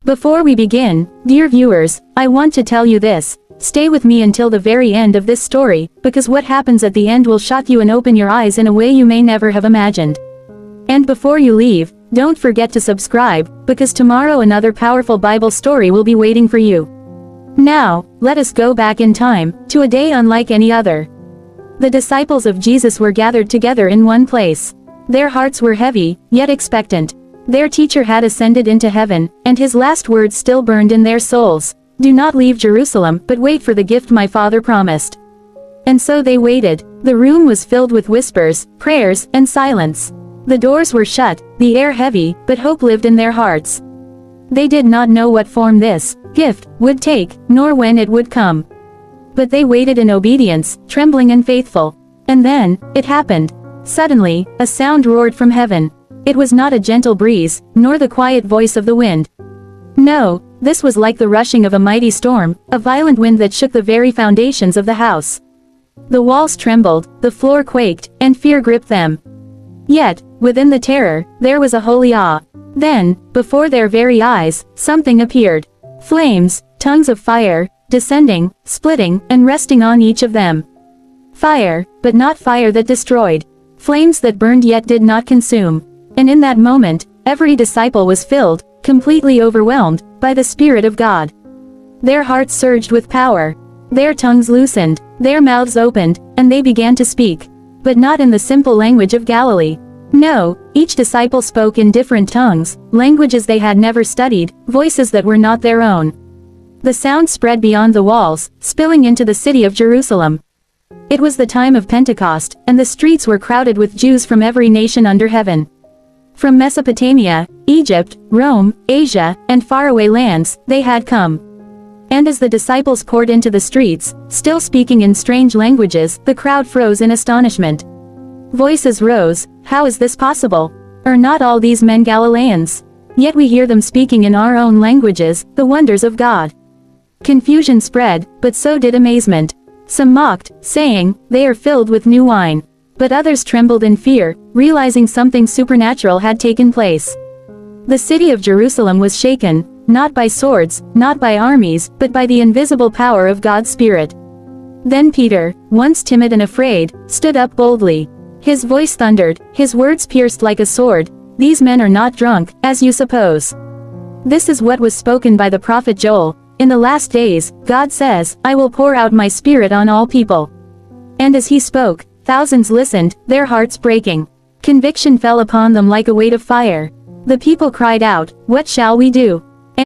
Before we begin, dear viewers, I want to tell you this. Stay with me until the very end of this story, because what happens at the end will shock you and open your eyes in a way you may never have imagined. And before you leave, don't forget to subscribe, because tomorrow another powerful Bible story will be waiting for you. Now, let us go back in time, to a day unlike any other. The disciples of Jesus were gathered together in one place. Their hearts were heavy, yet expectant. Their teacher had ascended into heaven, and his last words still burned in their souls. Do not leave Jerusalem, but wait for the gift my Father promised. And so they waited. The room was filled with whispers, prayers, and silence. The doors were shut, the air heavy, but hope lived in their hearts. They did not know what form this gift would take, nor when it would come. But they waited in obedience, trembling and faithful. And then, it happened. Suddenly, a sound roared from heaven. It was not a gentle breeze, nor the quiet voice of the wind. No, this was like the rushing of a mighty storm, a violent wind that shook the very foundations of the house. The walls trembled, the floor quaked, and fear gripped them. Yet, within the terror, there was a holy awe. Then, before their very eyes, something appeared. Flames, tongues of fire, descending, splitting, and resting on each of them. Fire, but not fire that destroyed. Flames that burned yet did not consume. And in that moment, every disciple was filled, completely overwhelmed, by the Spirit of God. Their hearts surged with power. Their tongues loosened, their mouths opened, and they began to speak. But not in the simple language of Galilee. No, each disciple spoke in different tongues, languages they had never studied, voices that were not their own. The sound spread beyond the walls, spilling into the city of Jerusalem. It was the time of Pentecost, and the streets were crowded with Jews from every nation under heaven. From Mesopotamia, Egypt, Rome, Asia, and faraway lands, they had come. And as the disciples poured into the streets, still speaking in strange languages, the crowd froze in astonishment. Voices rose, "How is this possible? Are not all these men Galileans? Yet we hear them speaking in our own languages, the wonders of God." Confusion spread, but so did amazement. Some mocked, saying, "They are filled with new wine." But others trembled in fear, realizing something supernatural had taken place. The city of Jerusalem was shaken, not by swords, not by armies, but by the invisible power of God's Spirit. Then Peter, once timid and afraid, stood up boldly. His voice thundered, his words pierced like a sword, "These men are not drunk, as you suppose. This is what was spoken by the prophet Joel. In the last days, God says, I will pour out my Spirit on all people." And as he spoke, thousands listened, their hearts breaking. Conviction fell upon them like a weight of fire. The people cried out, "What shall we do?"